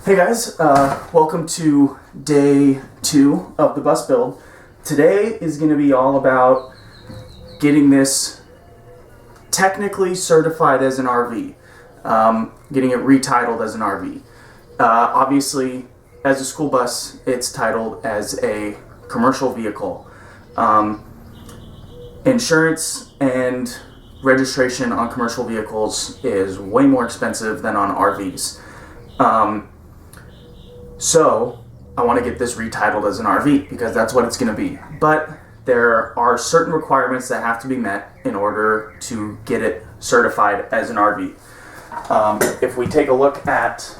Hey guys, welcome to day 2 of the bus build. Today is going to be all about getting this technically certified as an RV, getting it retitled as an RV. Obviously, as a school bus, it's titled as a commercial vehicle. Insurance and registration on commercial vehicles is way more expensive than on RVs. So I want to get this retitled as an RV because that's what it's going to be. But there are certain requirements that have to be met in order to get it certified as an RV. If we take a look at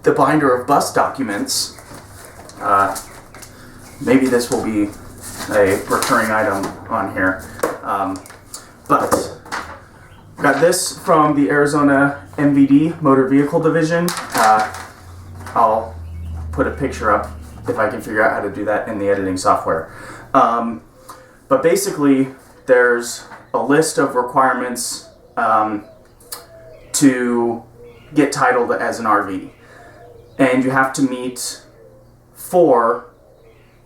the binder of bus documents, maybe this will be a recurring item on here. But got this from the Arizona MVD Motor Vehicle Division. I'll put a picture up if I can figure out how to do that in the editing software. But basically, there's a list of requirements to get titled as an RV. And you have to meet 4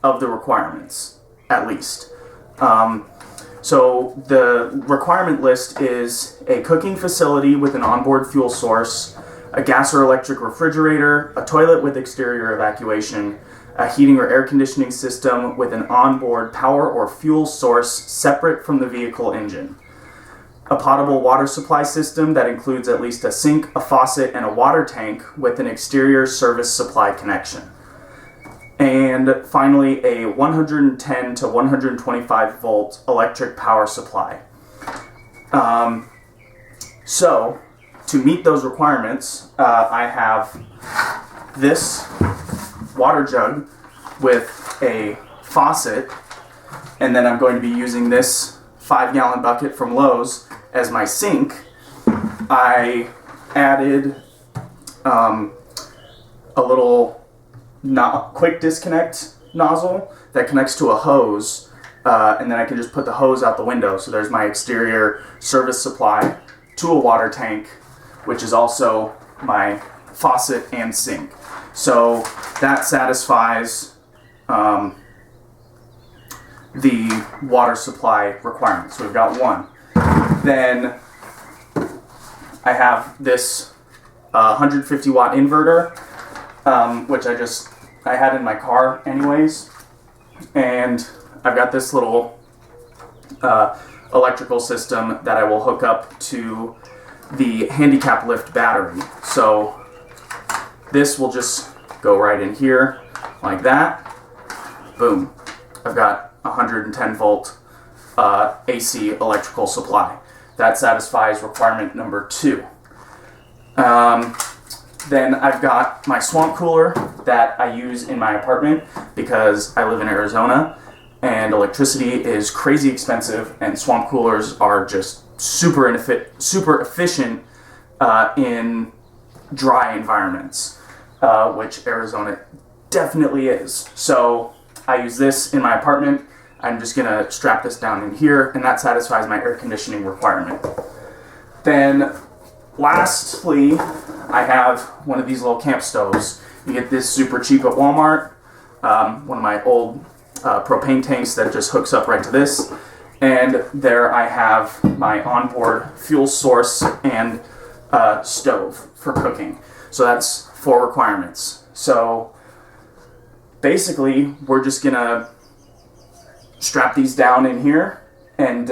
of the requirements, at least. So the requirement list is a cooking facility with an onboard fuel source, a gas or electric refrigerator, a toilet with exterior evacuation, a heating or air conditioning system with an onboard power or fuel source separate from the vehicle engine, a potable water supply system that includes at least a sink, a faucet, and a water tank with an exterior service supply connection. And finally, a 110 to 125 volt electric power supply. So, to meet those requirements, I have this water jug with a faucet, and then I'm going to be using this 5-gallon bucket from Lowe's as my sink. I added a little quick disconnect nozzle that connects to a hose, and then I can just put the hose out the window. So there's my exterior service supply to a water tank, which is also my faucet and sink. So that satisfies the water supply requirements. So we've got one. Then I have this 150 watt inverter, which I had in my car anyways, and I've got this little electrical system that I will hook up to the handicap lift battery. So this will just go right in here like that. Boom. I've got 110 volt AC electrical supply. That satisfies requirement number 2. Then I've got my swamp cooler that I use in my apartment because I live in Arizona and electricity is crazy expensive, and swamp coolers are just super efficient in dry environments, which Arizona definitely is. So I use this in my apartment. I'm just going to strap this down in here, and that satisfies my air conditioning requirement. Then lastly, I have one of these little camp stoves. You get this super cheap at Walmart. One of my old propane tanks that just hooks up right to this. And there I have my onboard fuel source and stove for cooking. So that's 4 requirements. So basically, we're just gonna strap these down in here and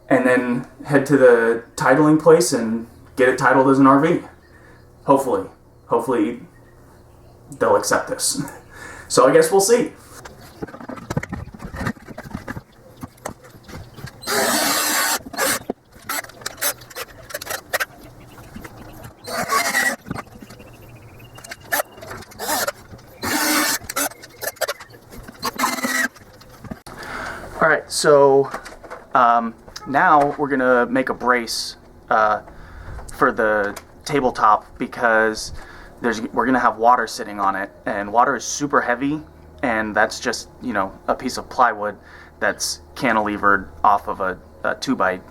then head to the titling place and get it titled as an RV. Hopefully they'll accept this. So I guess we'll see. All right, so now we're gonna make a brace for the tabletop because we're gonna have water sitting on it, and water is super heavy, and that's just, you know, a piece of plywood that's cantilevered off of a 2x6,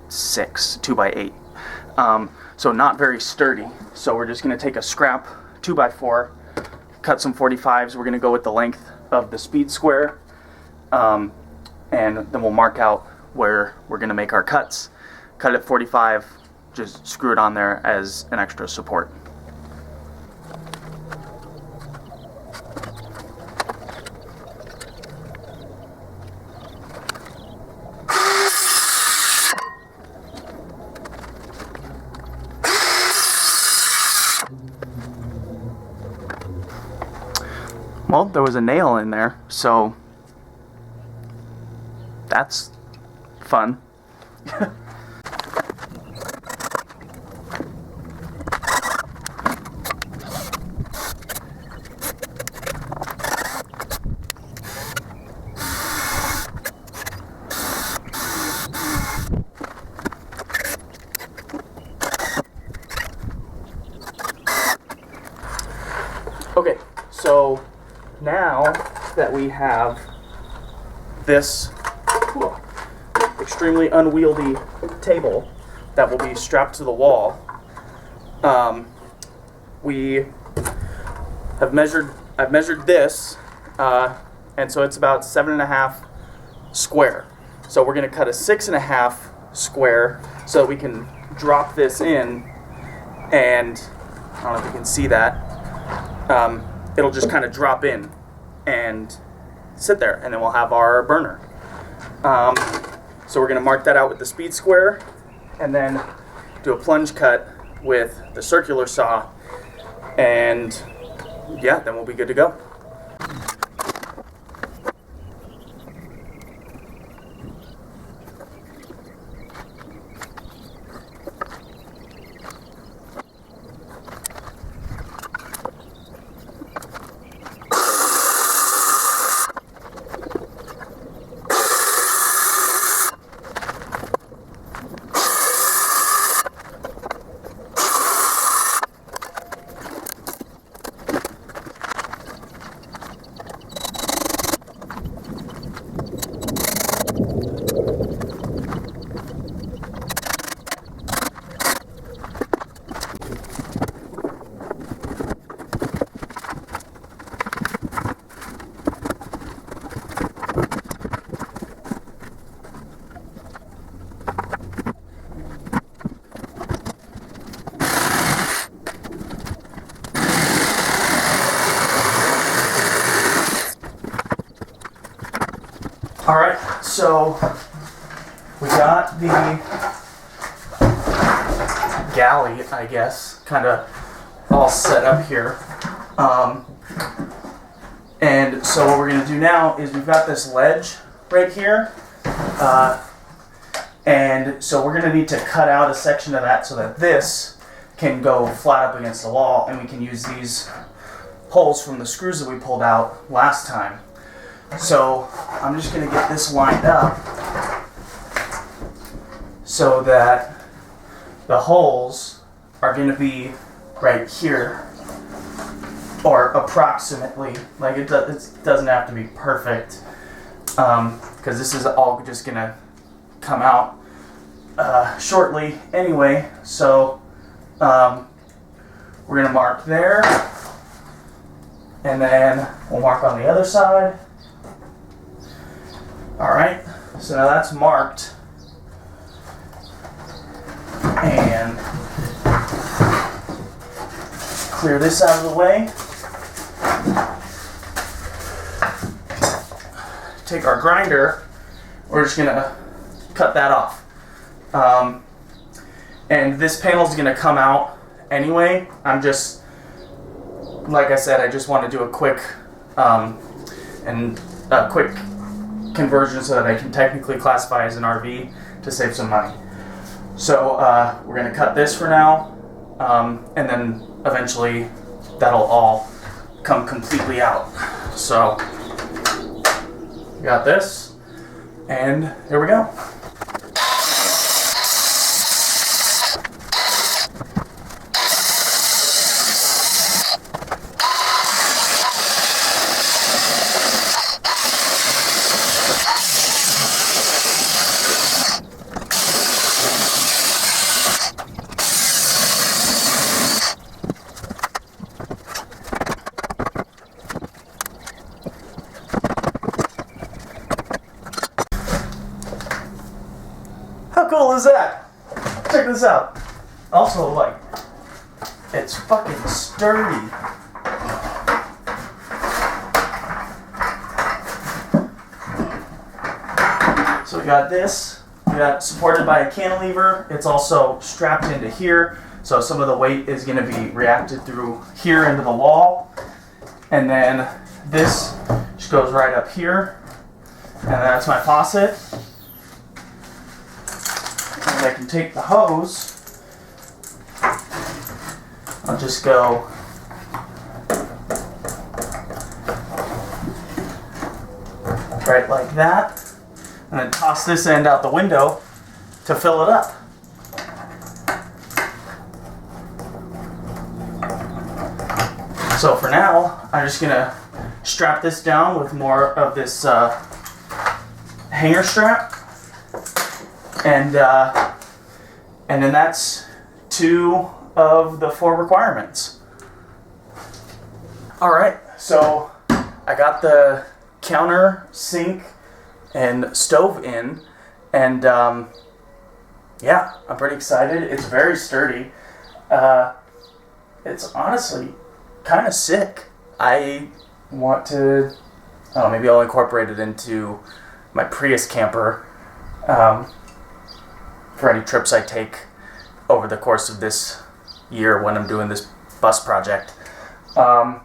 2x8. so not very sturdy. So we're just going to take a scrap 2x4, cut some 45s. We're going to go with the length of the speed square, and then we'll mark out where we're going to make our cuts. Cut it 45, just screw it on there as an extra support. Well, there was a nail in there, so that's fun. Okay, so now that we have this extremely unwieldy table that will be strapped to the wall, I've measured this, and so it's about 7.5 square. So we're going to cut a 6.5 square so that we can drop this in, and I don't know if you can see that. It'll just kind of drop in and sit there, and then we'll have our burner. So we're going to mark that out with the speed square, and then do a plunge cut with the circular saw, and yeah, then we'll be good to go. Alright, so we got the galley, I guess, kind of all set up here. And so what we're going to do now is we've got this ledge right here. And so we're going to need to cut out a section of that so that this can go flat up against the wall, and we can use these holes from the screws that we pulled out last time. So I'm just going to get this lined up so that the holes are going to be right here, or approximately. Like it doesn't have to be perfect, because this is all just going to come out shortly anyway. So we're going to mark there, and then we'll mark on the other side. Alright, so now that's marked, and clear this out of the way. Take our grinder, we're just going to cut that off. And this panel is going to come out anyway. I'm just, like I said, I just want to do a quick conversion so that I can technically classify as an RV to save some money. So we're going to cut this for now, and then eventually that'll all come completely out. So we got this, and here we go. cool is that? Check this out. Also, like, it's fucking sturdy. So we got this. We got supported by a cantilever. It's also strapped into here, so some of the weight is going to be reacted through here into the wall. And then this just goes right up here, and that's my faucet. And I can take the hose. I'll just go right like that. And then toss this end out the window to fill it up. So for now, I'm just gonna strap this down with more of this hanger strap, and then that's 2 of the 4 requirements. All right, so I got the counter, sink, and stove in, and yeah, I'm pretty excited. It's very sturdy. It's honestly kind of sick. I want to, I don't know, maybe I'll incorporate it into my Prius camper for any trips I take over the course of this year when I'm doing this bus project. But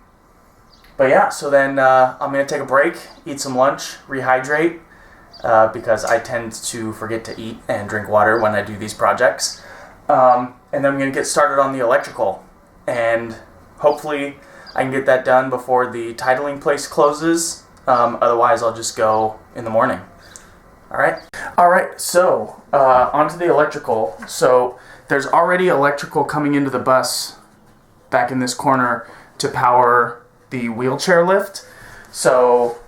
yeah, so then I'm going to take a break, eat some lunch, rehydrate, because I tend to forget to eat and drink water when I do these projects. And then I'm going to get started on the electrical. And hopefully I can get that done before the titling place closes. Otherwise I'll just go in the morning. Alright, so onto the electrical. So there's already electrical coming into the bus back in this corner to power the wheelchair lift. So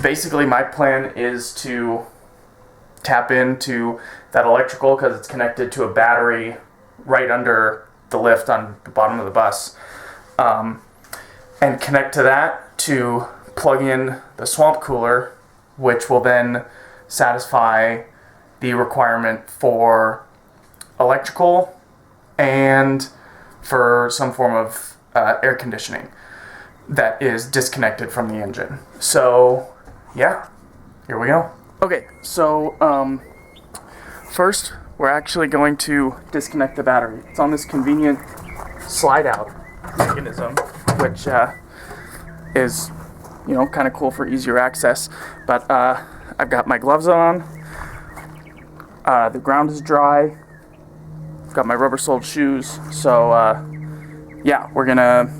basically my plan is to tap into that electrical because it's connected to a battery right under the lift on the bottom of the bus, and connect to that to plug in the swamp cooler, which will then satisfy the requirement for electrical and for some form of air conditioning that is disconnected from the engine. So yeah, here we go. Okay, so first we're actually going to disconnect the battery. It's on this convenient slide out mechanism, which is, you know, kind of cool for easier access. But I've got my gloves on. The ground is dry. I've got my rubber-soled shoes. So yeah, we're gonna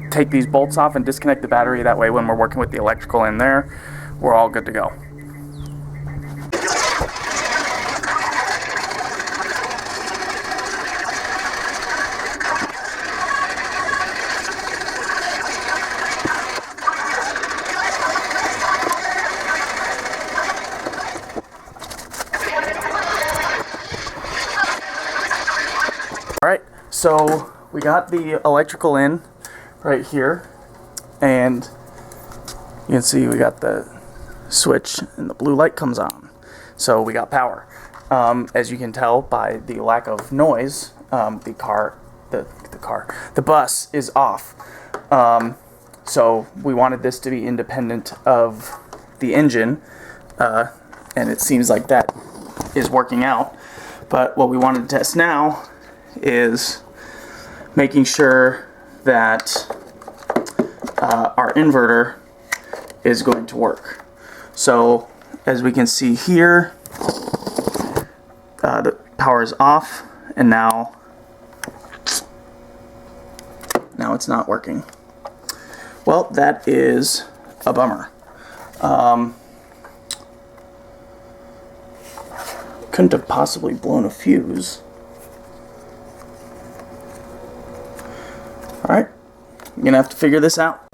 take these bolts off and disconnect the battery. That way when we're working with the electrical in there, we're all good to go. Alright, so we got the electrical in right here, and you can see we got the switch and the blue light comes on. So we got power. As you can tell by the lack of noise, the bus is off. So we wanted this to be independent of the engine, and it seems like that is working out. But what we wanted to test now is making sure that our inverter is going to work. So as we can see here, the power is off, and now it's not working. Well, that is a bummer. Couldn't have possibly blown a fuse. Alright, I'm gonna have to figure this out.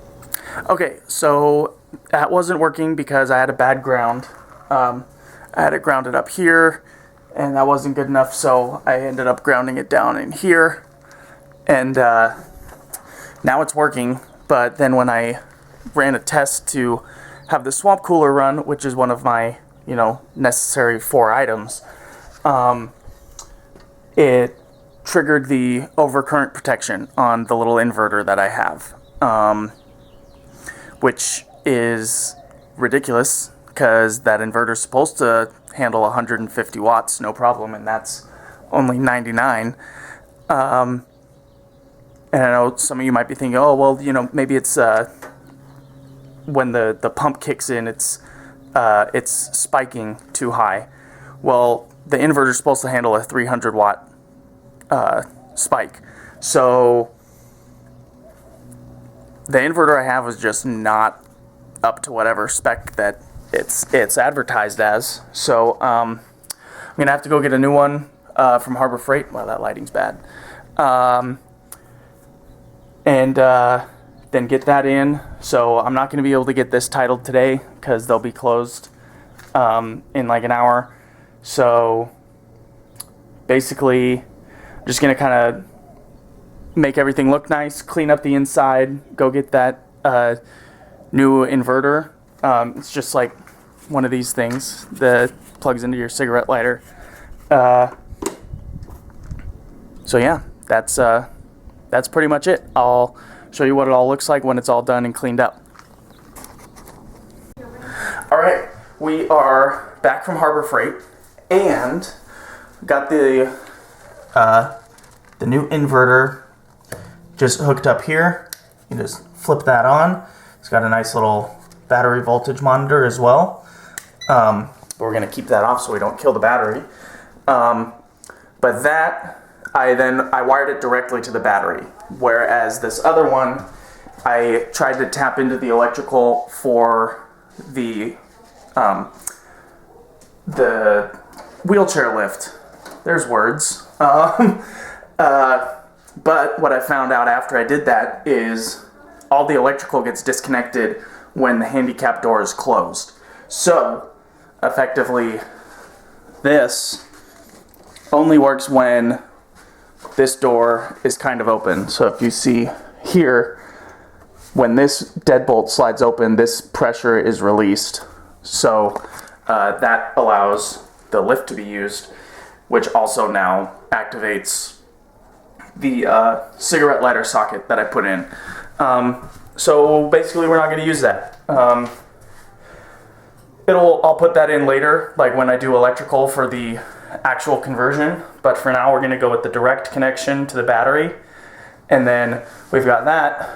Okay, so that wasn't working because I had a bad ground. I had it grounded up here, and that wasn't good enough, so I ended up grounding it down in here. And now it's working, but then when I ran a test to have the swamp cooler run, which is one of my, necessary 4 items, it triggered the overcurrent protection on the little inverter that I have, which is ridiculous because that inverter is supposed to handle 150 watts, no problem, and that's only 99. And I know some of you might be thinking, oh, well, you know, maybe it's when the pump kicks in, it's spiking too high. Well, the inverter is supposed to handle a 300 watt spike. So the inverter I have was just not up to whatever spec that it's advertised as. So I'm gonna have to go get a new one from Harbor Freight. Wow, that lighting's bad. And then get that in. So I'm not gonna be able to get this titled today because they'll be closed in like an hour. So basically, I'm just gonna kind of make everything look nice, clean up the inside, go get that new inverter. It's just like one of these things that plugs into your cigarette lighter. So yeah, that's pretty much it. I'll show you what it all looks like when it's all done and cleaned up. All right, we are back from Harbor Freight and got the new inverter just hooked up here. You just flip that on. It's got a nice little battery voltage monitor as well. But we're gonna keep that off so we don't kill the battery. But that, I wired it directly to the battery. Whereas this other one, I tried to tap into the electrical for the wheelchair lift. There's words. But what I found out after I did that is all the electrical gets disconnected when the handicap door is closed. So, effectively, this only works when this door is kind of open. So if you see here, when this deadbolt slides open, this pressure is released. So that allows the lift to be used, which also now activates the cigarette lighter socket that I put in. So basically we're not going to use that. I'll put that in later, like when I do electrical for the actual conversion, but for now we're going to go with the direct connection to the battery, and then we've got that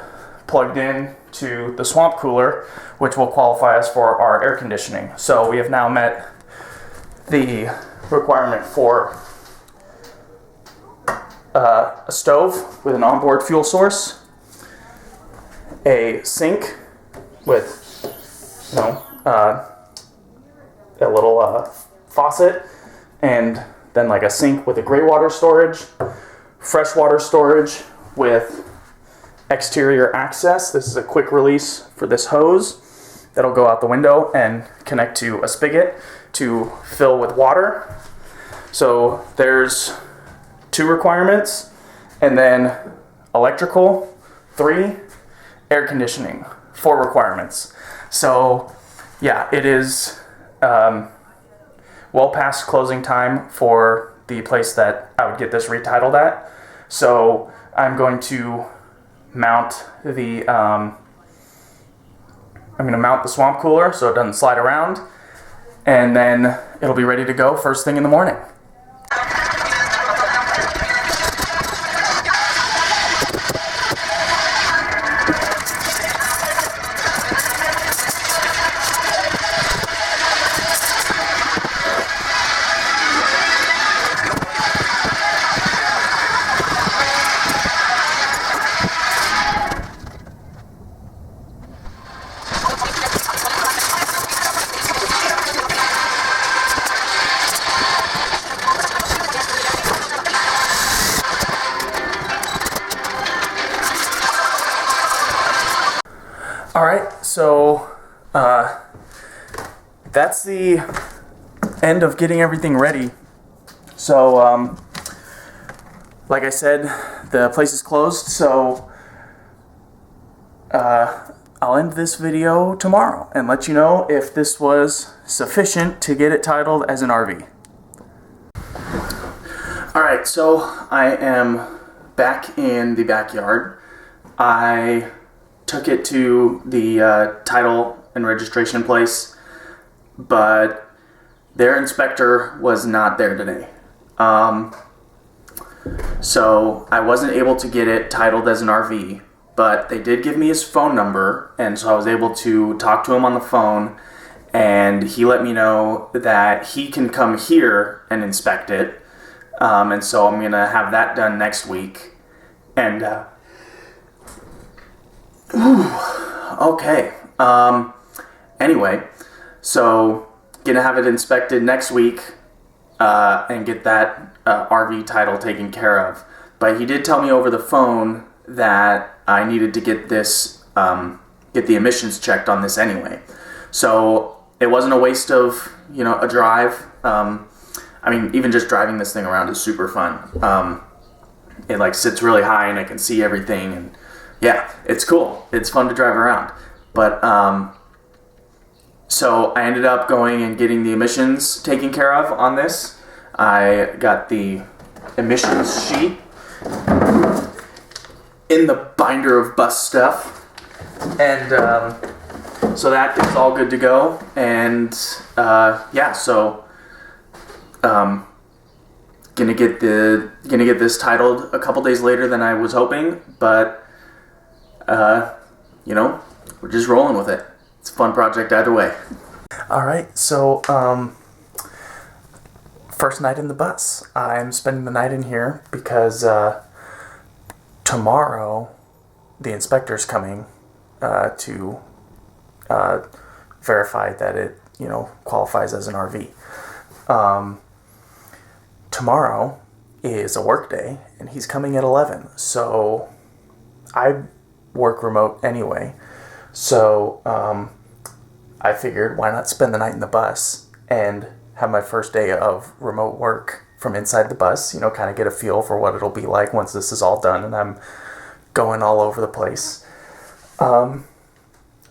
plugged in to the swamp cooler, which will qualify us for our air conditioning. So we have now met the requirement for a stove with an onboard fuel source, a sink with a little faucet, and then like a sink with a gray water storage, freshwater storage with exterior access. This is a quick release for this hose that'll go out the window and connect to a spigot to fill with water. So there's 2 requirements, and then electrical 3, air conditioning 4 requirements. So yeah, it is well past closing time for the place that I would get this retitled at. So I'm going to mount the swamp cooler so it doesn't slide around, and then it'll be ready to go first thing in the morning. Alright, so that's the end of getting everything ready. So, like I said, the place is closed, so I'll end this video tomorrow and let you know if this was sufficient to get it titled as an RV. Alright, so I am back in the backyard. I took it to the title and registration place, but their inspector was not there today. So I wasn't able to get it titled as an RV, but they did give me his phone number, and so I was able to talk to him on the phone, and he let me know that he can come here and inspect it. And so I'm going to have that done next week. And, okay. Anyway, so going to have it inspected next week, and get that RV title taken care of. But he did tell me over the phone that I needed to get this, get the emissions checked on this anyway. So it wasn't a waste of, a drive. I mean, even just driving this thing around is super fun. It sits really high and I can see everything, and yeah, it's cool. It's fun to drive around. But so I ended up going and getting the emissions taken care of on this. I got the emissions sheet in the binder of bus stuff, and so that is all good to go. And yeah, so gonna get this titled a couple days later than I was hoping, but we're just rolling with it. It's a fun project either way. All right, so first night in the bus. I'm spending the night in here because tomorrow the inspector's coming to verify that it qualifies as an RV. Tomorrow is a work day, and he's coming at 11. So I work remote anyway. So I figured, why not spend the night in the bus and have my first day of remote work from inside the bus, kind of get a feel for what it'll be like once this is all done and I'm going all over the place.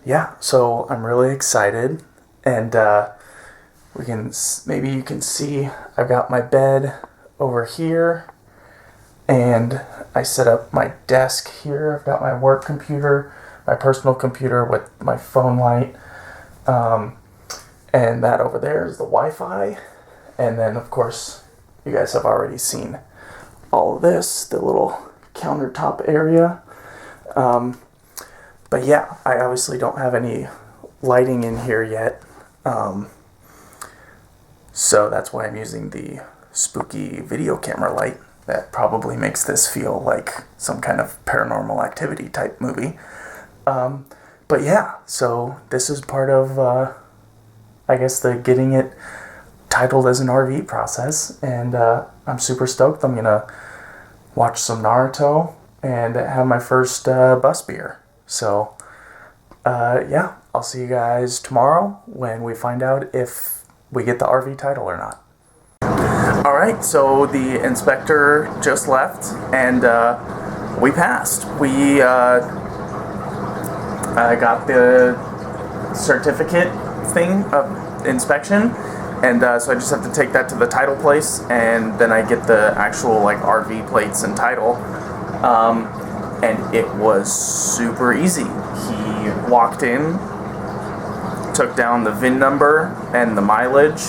Yeah, so I'm really excited, and maybe you can see I've got my bed over here, and I set up my desk here. I've got my work computer, my personal computer with my phone light, and that over there is the Wi-Fi. And then, of course, you guys have already seen all of this, the little countertop area. But yeah, I obviously don't have any lighting in here yet. So that's why I'm using the spooky video camera light that probably makes this feel like some kind of paranormal activity type movie. But yeah, so this is part of, I guess, the getting it titled as an RV process, and I'm super stoked. I'm gonna watch some Naruto and have my first bus beer. So yeah, I'll see you guys tomorrow when we find out if we get the RV title or not. Alright, so the inspector just left, and we passed. We got the certificate thing of inspection, and so I just have to take that to the title place, and then I get the actual RV plates and title. And it was super easy. He walked in, took down the VIN number and the mileage,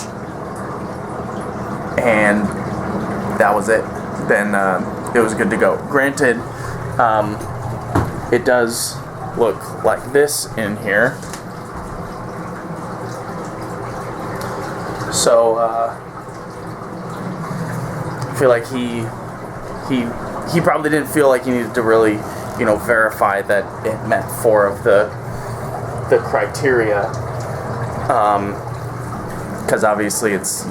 and that was it. Then it was good to go. Granted, it does look like this in here. So I feel like he probably didn't feel like he needed to really, verify that it met 4 of the criteria, because obviously it's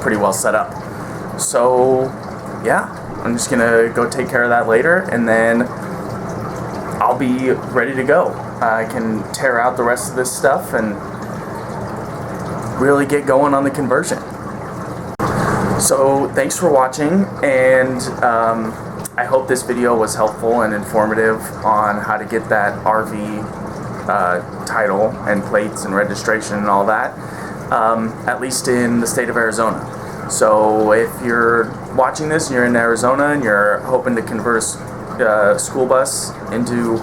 pretty well set up. So yeah, I'm just gonna go take care of that later, and then I'll be ready to go. I can tear out the rest of this stuff and really get going on the conversion. So thanks for watching, and I hope this video was helpful and informative on how to get that RV title and plates and registration and all that, at least in the state of Arizona. So if you're watching this and you're in Arizona and you're hoping to convert a school bus into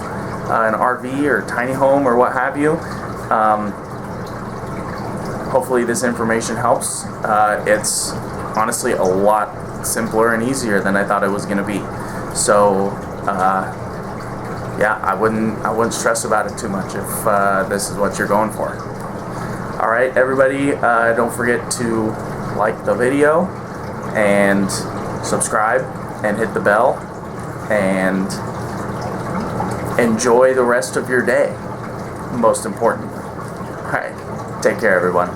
an RV or tiny home or what have you, hopefully this information helps. It's honestly a lot simpler and easier than I thought it was going to be. So yeah, I wouldn't stress about it too much if this is what you're going for. All right, everybody, don't forget to like the video and subscribe and hit the bell and enjoy the rest of your day, most important. All right, take care, everyone.